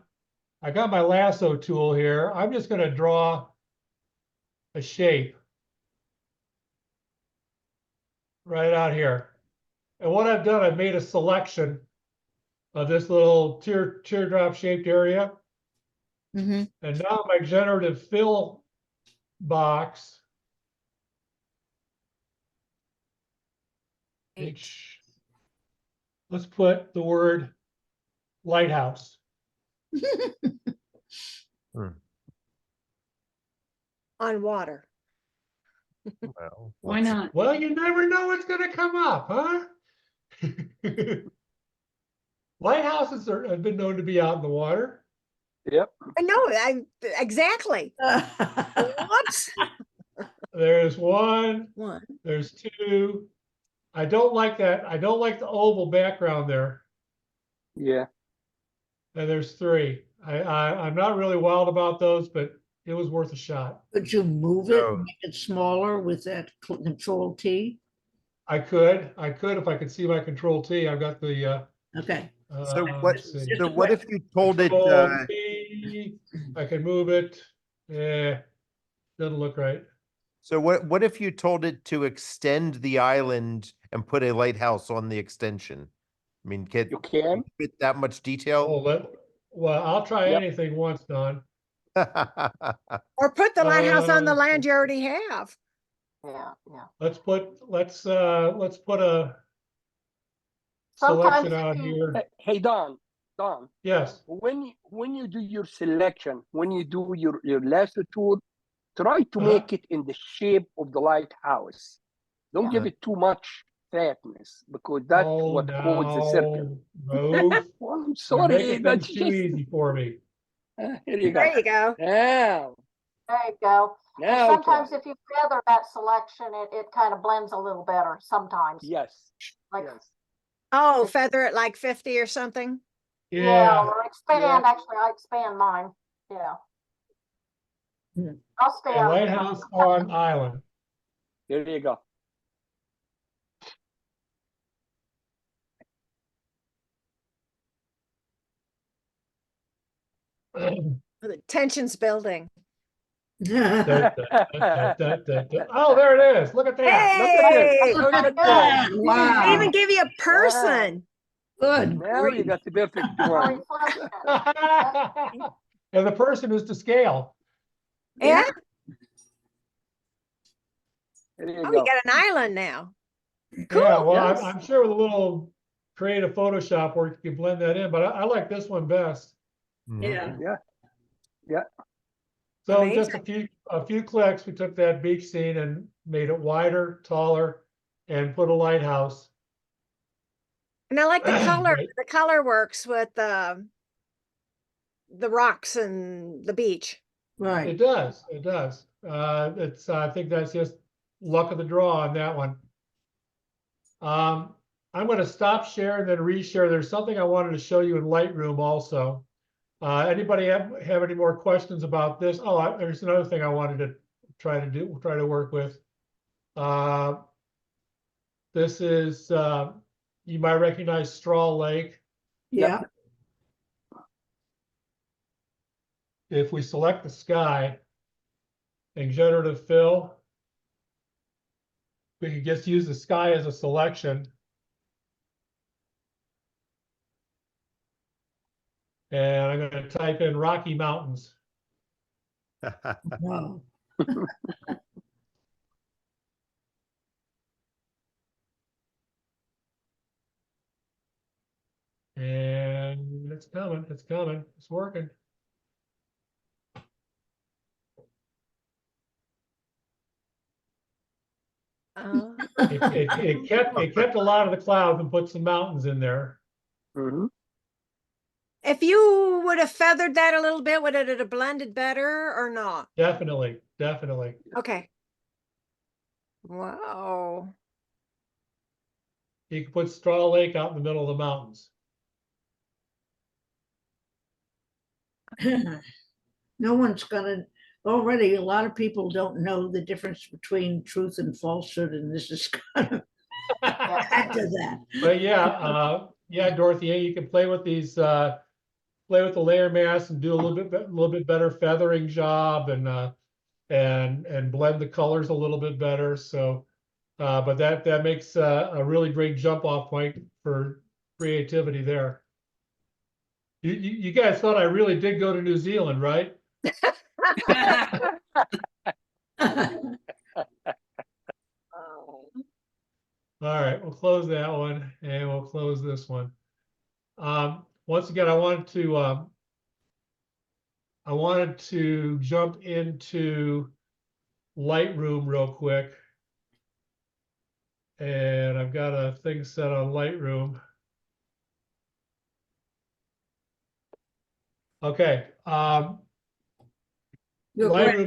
I got my lasso tool here. I'm just going to draw a shape right out here. And what I've done, I've made a selection of this little teardrop shaped area. Mm-hmm. And now my generative fill box. Let's put the word lighthouse. On water. Well, Why not? Well, you never know what's going to come up, huh? Lighthouses have been known to be out in the water. Yep. No, exactly. Whoops. There's one, One. there's 2. I don't like that. I don't like the oval background there. Yeah. And there's 3. I'm not really wild about those, but it was worth a shot. Could you move it, So- make it smaller with that Control T? I could if I could see my Control T. I've got the Okay. So what? let's see. So what if you told it? Control T, I can move it. Doesn't look right. So what if you told it to extend the island and put a lighthouse on the extension? I mean, You can. fit that much detail? Well, I'll try Yep. anything once, Don. Or put the lighthouse on the land you already have. Yeah, yeah. Let's put a Sometimes selection out if you- here. Hey, Don. Yes. When you do your selection, when you do your lasso tool, try to Uh-huh. make it in the shape of the lighthouse. Don't give it too much fatness because that's what causes the circle. No. Well, I'm You're sorry. making That's things too easy for me. Here you go. There you go. Now, There you go. And now. sometimes try. if you feather that selection, it kind of blends a little better sometimes. Yes. Like, Yes. Oh, feather it like 50 or something. yeah, or expand, Yeah. actually, I expand mine. Yeah. Hmm. I'll stay A on. lighthouse on island. There you go. The tension's building. Oh, there it is. Look at that. Hey! Look at that. They Wow. even give you a person. Good. Now you grief. got the perfect A one. reflection. And the person is to scale. Yeah. There you Oh, go. we got an island now. Yeah, well, Yes. I'm sure with a little creative Photoshop work, you can blend that in, but I like this one best. Mhm. Yeah. Yeah. So just Amazing. a few clicks, we took that beach scene and made it wider, taller, and put a lighthouse. And I like the color. Right. The color works with the rocks and the beach. Right. It does, it does. I think that's just luck of the draw on that one. I'm gonna stop share and then reshare. There's something I wanted to show you in Lightroom also. Anybody have any more questions about this? Oh, there's another thing I wanted to try to work with. This is, you might recognize Straw Lake. Yeah. If we select the sky and generative fill, we could just use the sky as a selection. And I'm going to type in Rocky Mountains. Wow. And it's coming, it's working. Oh. It kept a lot of the clouds and put some mountains in there. Mhm. If you would have feathered that a little bit, would it have blended better or not? Definitely. Okay. Wow. You could put Straw Lake out in the middle of the mountains. No one's gonna, already, a lot of people don't know the difference between truth and falsehood, and this is gonna add to that. But yeah, Dorothy, you can play with these, play with the layer mask and do a little bit better feathering job and blend the colors a little bit better. So, but that makes a really great jump off point for creativity there. You guys thought I really did go to New Zealand, right? All right, we'll close that one and we'll close this one. Once again, I wanted to jump into Lightroom real quick. And I've got a thing set on Lightroom. Okay. Lightroom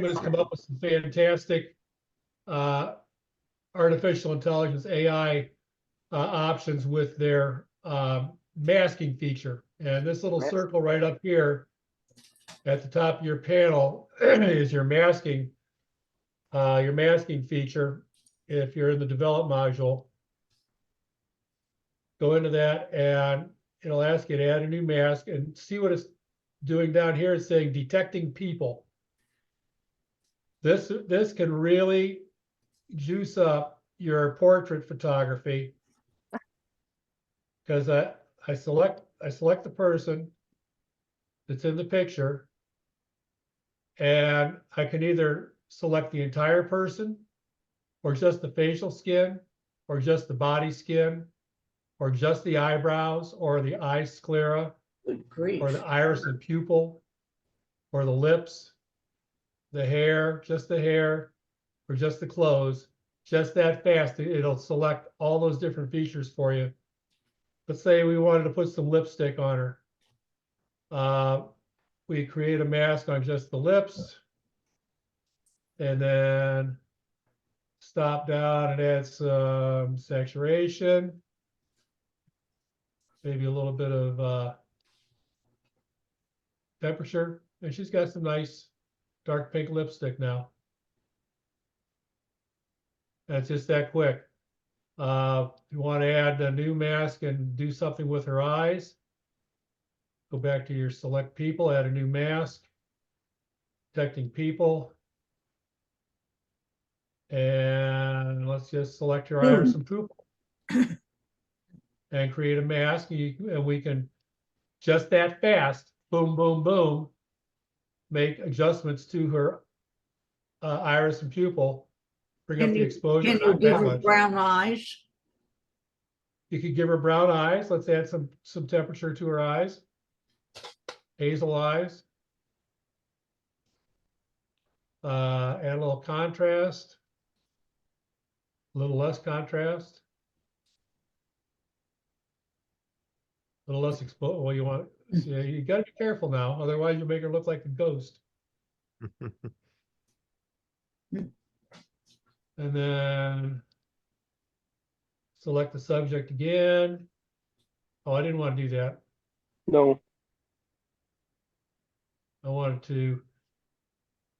has come up with some fantastic artificial intelligence AI options with their masking feature. And this little circle right up here at the top of your panel is your masking feature. If you're in the develop module, go into that and it'll ask you to add a new mask and see what it's doing down here. It's saying detecting people. This can really juice up your portrait photography because I select the person that's in the picture, and I can either select the entire person or just the facial skin or just the body skin or just the eyebrows or the eye sclera Good grief. or the iris and pupil or the lips, the hair, just the hair, or just the clothes, just that fast. It'll select all those different features for you. Let's say we wanted to put some lipstick on her. We create a mask on just the lips and then stop down and add some saturation, maybe a little bit of temperature. And she's got some nice dark pink lipstick now. That's just that quick. You want to add a new mask and do something with her eyes. Go back to your select people, add a new mask, detecting people. And let's just select your iris and pupil and create a mask. And we can just that fast, boom, boom, boom, make adjustments to her iris and pupil, bring up the exposure. Can you not give that her much. brown eyes? You could give her brown eyes. Let's add some temperature to her eyes. Hazel eyes. Add a little contrast. A little less contrast. A little less exposed. Well, you want, see, you gotta be careful now, otherwise you make her look like a ghost. And then select the subject again. Oh, I didn't want to do that. No, I wanted to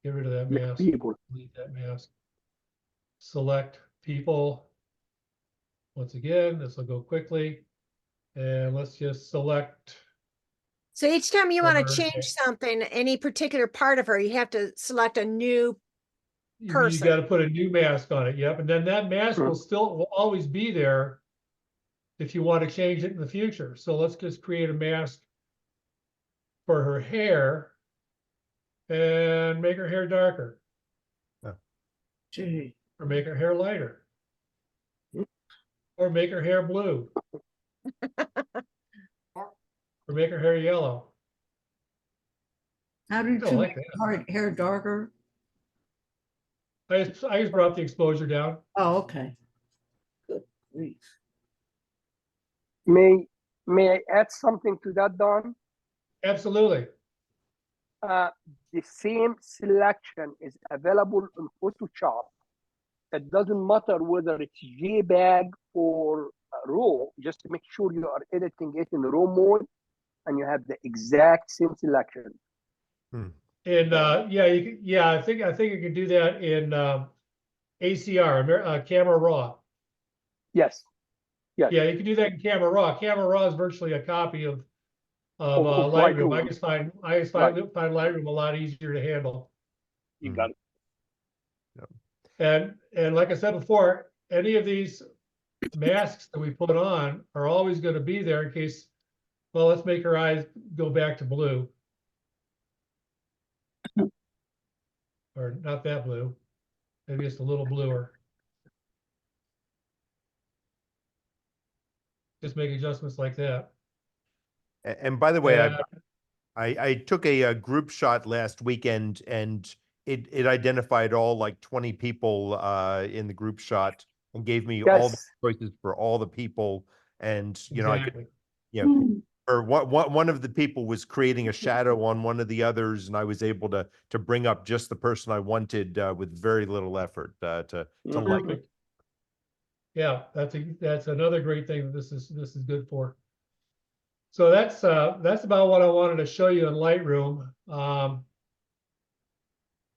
get rid of that make mask. people. Delete that mask. Select people. Once again, this will go quickly. And let's just select, So each time you want to Or- change something, any particular part of her, you have to select a new you person. got to put a new mask on it. Yep. And then that mask will always be there if you want to change it in the future. So let's just create a mask for her hair and make her hair darker Gee. or make her hair lighter or make her hair blue or make her hair yellow. How did I you like make that. her hair darker? I just brought the exposure down. Oh, okay. Good grief. May I add something to that, Don? Absolutely. The same selection is available in Photoshop. It doesn't matter whether it's JPEG or RAW, just to make sure you are editing it in RAW mode and you have the exact same selection. And yeah, I think you can do that in ACR, Camera Raw. Yes. Yes. Yeah, you can do that in Camera Raw. Camera Raw is virtually a copy of Lightroom. I just find Lightroom a lot easier to handle. You got it. And like I said before, any of these masks that we put on are always going to be there in case. Well, let's make her eyes go back to blue. Or not that blue, maybe it's a little bluer. Just make adjustments like that. And by the way, And- I took a group shot last weekend, and it identified all like 20 people in the group shot and gave me all the Yes. choices for all the people. And you know, I could, Exactly. you know, or one of the people was creating a shadow on one of the others, and I was able to bring up just the person I wanted with very little effort to like. Perfect. Yeah, that's another great thing that this is good for. So that's about what I wanted to show you in Lightroom.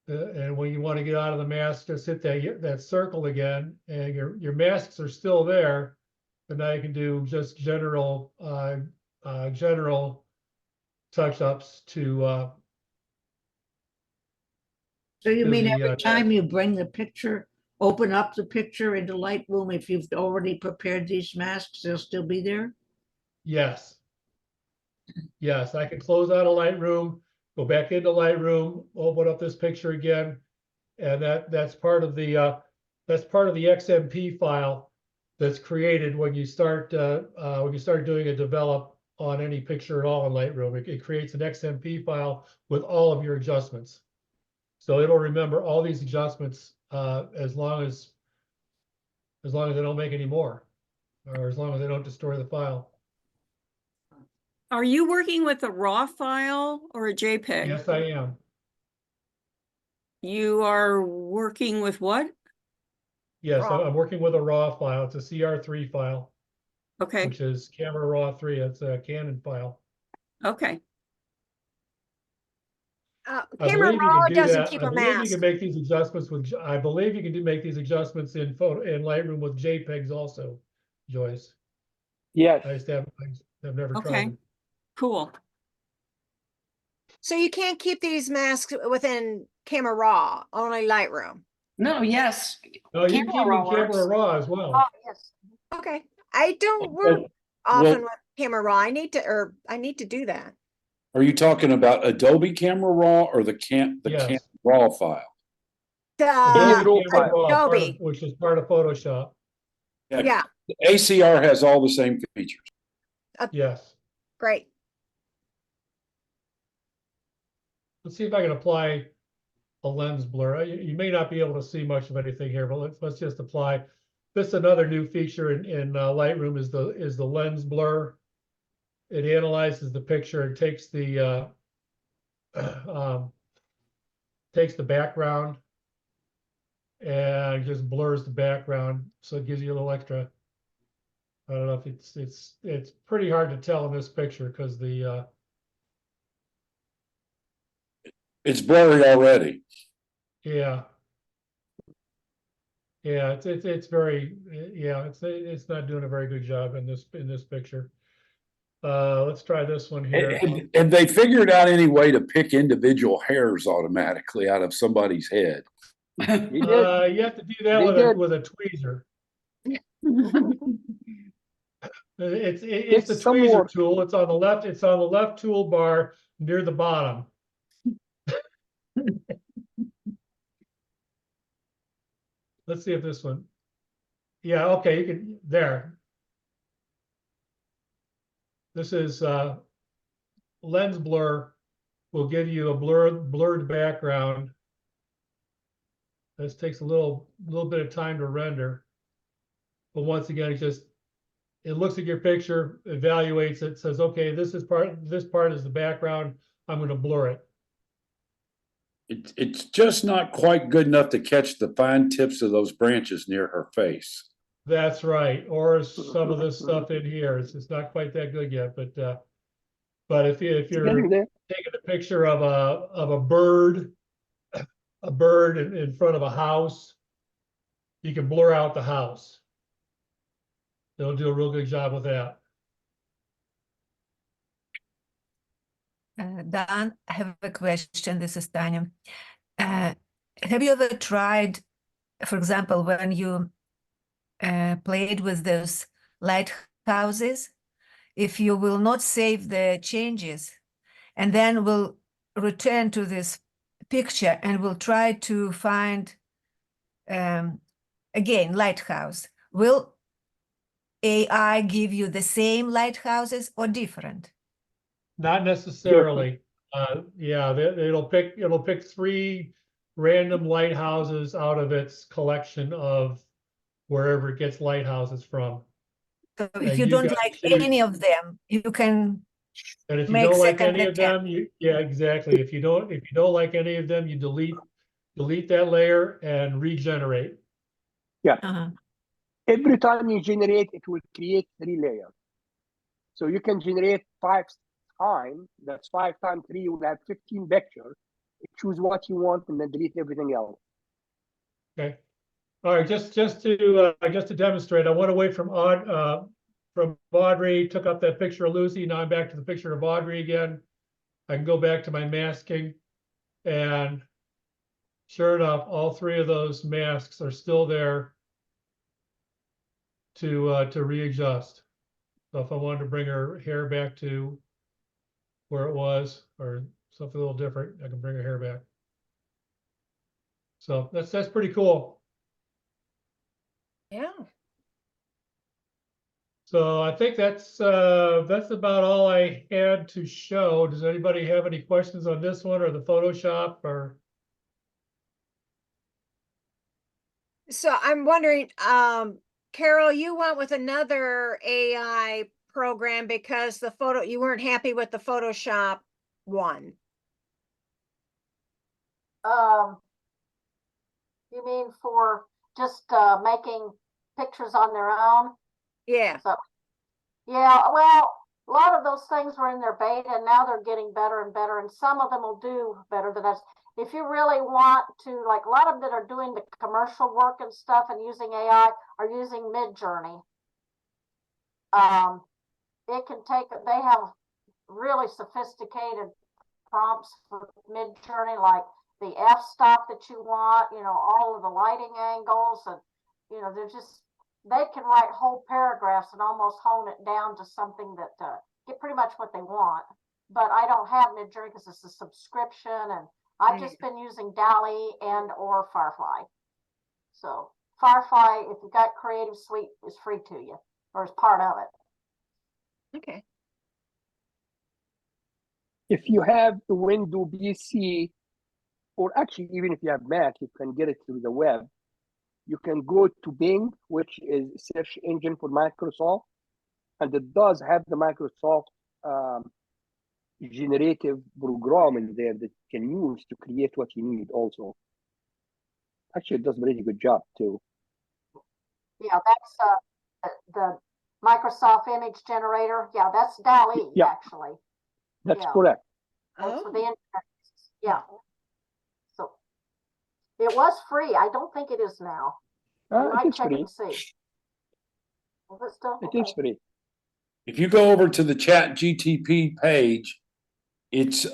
And when you want to get out of the mask, just hit that circle again, and your masks are still there, but now you can do just general touch-ups to So you to mean the, every time you bring the picture, open up the picture into Lightroom, if you've already prepared these masks, they'll still be there? yes. Yes, I can close out a Lightroom, go back into Lightroom, open up this picture again. And that's part of the XMP file that's created when you start doing a develop on any picture at all in Lightroom. It creates an XMP file with all of your adjustments. So it'll remember all these adjustments as long as they don't make any more, or as long as they don't destroy the file. Are you working with a RAW file or a JPEG? Yes, I am. You are working with what? Yes, RAW. I'm working with a RAW file. It's a CR3 file, Okay, which is Camera Raw 3. It's a Canon file. okay. I Camera believe you raw can do doesn't that. keep I a believe you mask. can make these adjustments with. I believe you can make these adjustments in Lightroom with JPEGs also, Joyce. Yes. I've never Okay. tried them. Cool. So you can't keep these masks within Camera Raw, only Lightroom. No, yes. No, you can Camera keep them Raw in Camera works. Raw as well. Oh, yes. Okay. I don't work often with Camera Raw. I need to do that. Are you talking about Adobe Camera Raw or the Camera Yes. Raw file? Adobe Raw Camera file. Raw, Adobe. which is part of Photoshop. Yeah, ACR has all the same features. Yes. great. Let's see if I can apply a lens blur. You may not be able to see much of anything here, but let's just apply. This is another new feature in Lightroom is the lens blur. It analyzes the picture and takes the background and just blurs the background, so it gives you a little extra. I don't know if it's pretty hard to tell in this picture because the It's blurry already. yeah. Yeah, it's very, yeah, it's not doing a very good job in this picture. Let's try this one here. And they figured out any way to pick individual hairs automatically out of somebody's head. You did. You have to do that They with a tweezer. It's the some tweezer work. tool. It's on the left. It's on the left toolbar near the bottom. Let's see if this one. Yeah, okay, you can there. This is lens blur will give you a blurred background. This takes a little bit of time to render. But once again, it looks at your picture, evaluates it, says, okay, this part is the background. I'm going to blur it. It's just not quite good enough to catch the fine tips of those branches near her face. That's right. Or some of this stuff in here. It's not quite that good yet, but if you're taking a picture of a bird in front of a house, you can blur out the house. They'll do a real good job with that. Dan, I have a question. This is Tanya. Have you ever tried, for example, when you played with those lighthouses, if you will not save the changes and then will return to this picture and will try to find, again, lighthouse, will AI give you the same lighthouses or different? Not necessarily. Yeah, it'll pick 3 random lighthouses out of its collection of wherever it gets lighthouses from. So And if you you don't got like to- any of them, you can And if you make don't like second any of attempt. them, yeah, exactly. If you don't like any of them, you delete that layer and regenerate. Uh-huh. Every time you generate, it will create 3 layers. So you can generate 5 times. That's 5 times 3. You will have 15 vectors. Choose what you want and then delete everything else. Okay. All right. Just to demonstrate, I went away from Audrey, took up that picture of Lucy. Now I'm back to the picture of Audrey again. I can go back to my masking, and sure enough, all 3 of those masks are still there to readjust. So if I wanted to bring her hair back to where it was, or something a little different, I can bring her hair back. So that's pretty cool. Yeah. So I think that's about all I had to show. Does anybody have any questions on this one or the Photoshop or? So I'm wondering, Carol, you went with another AI program because you weren't happy with the Photoshop one. You mean for just making pictures on their own? Yeah. So, yeah, well, a lot of those things were in their beta and now they're getting better and better, and some of them will do better than us. If you really want to, like a lot of them that are doing the commercial work and stuff and using AI are using Midjourney. It can take, they have really sophisticated prompts for Midjourney, like the f-stop that you want, all of the lighting angles, and they can write whole paragraphs and almost hone it down to something that get pretty much what they want. But I don't have Midjourney because it's a subscription, and I've just been using DALL-E and or Firefly. So Firefly, if you got Creative Suite, is free to you, or is part of it. Okay. If you have the Windows PC, or actually, even if you have Mac, you can get it through the web. You can go to Bing, which is a search engine for Microsoft, and it does have the Microsoft generative program in there that you can use to create what you need also. Actually, it does a really good job too. Yeah, that's the Microsoft image generator. Yeah, that's DALL-E, Yeah. actually. That's Yeah. correct. That's for Oh. the interface. Yeah. So it was free. I don't think it is now. You It might is check free. and see. Is it still? It is free. If you go over to the Chat GTP page, it's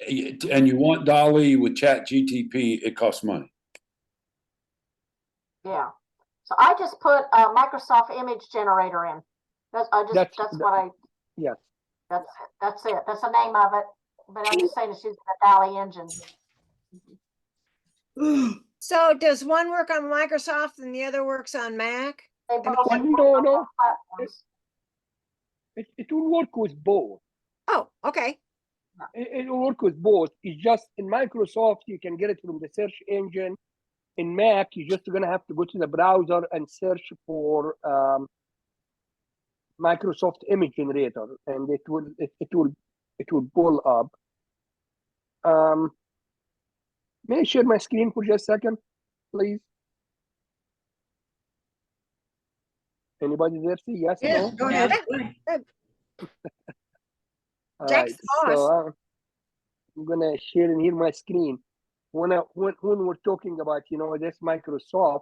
and you want DALL-E with Chat GTP, it costs money. Yeah. So I just put a Microsoft image generator in. That's what I, Yes. that's it. That's it. That's the name of it. But I'm just saying it's using the DALL-E engine. So does one work on Microsoft and the other works on Mac? They mean, both Well, work no, on no. both platforms. It will work with both. Oh, okay. It will work with both. It's just in Microsoft, you can get it from the search engine. In Mac, you're just going to have to go to the browser and search for Microsoft image generator, and it will pull up. May I share my screen for just a second, please? Anybody there see yes? Yes, No? go ahead. All Jack's right, boss. so I'm gonna share in here my screen. When we're talking about this Microsoft,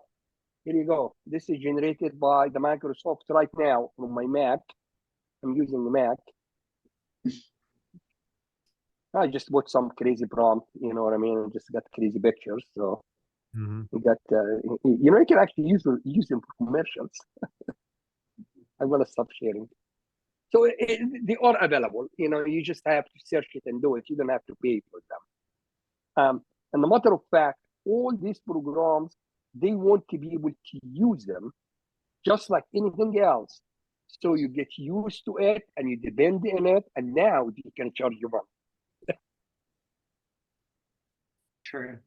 here you go. This is generated by the Microsoft right now from my Mac. I'm using the Mac. I just put some crazy prompt, you know what I mean? I just got crazy pictures, so you got you can actually use them for commercials. I'm gonna stop sharing. So they are available. You just have to search it and do it. You don't have to pay for them. And a matter of fact, all these programs, they want to be able to use them just like anything else. So you get used to it and you depend on it, and now you can charge your money. True.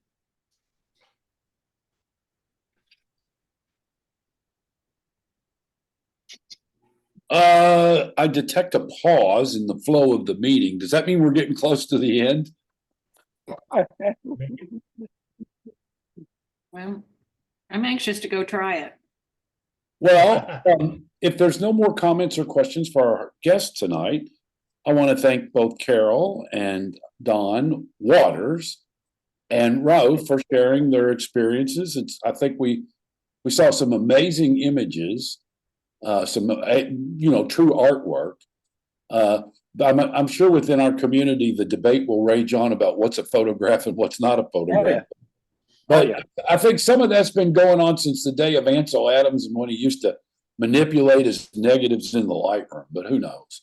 I detect a pause in the flow of the meeting. Does that mean we're getting close to the end? Well, I'm anxious to go try it. Well, if there's no more comments or questions for our guests tonight, I want to thank both Carol and Don Waters and Raouf for sharing their experiences. I think we saw some amazing images, some true artwork. I'm sure within our community the debate will rage on about what's a photograph and what's not a photograph. Oh, yeah. But Oh, yeah. I think some of that's been going on since the day of Ansel Adams and when he used to manipulate his negatives in the Lightroom. But who knows?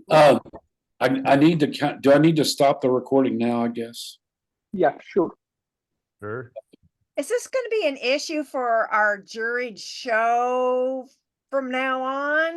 I need to. Do I need to stop the recording now? I guess. Yeah, sure. Sure. Is this going to be an issue for our juried show from now on?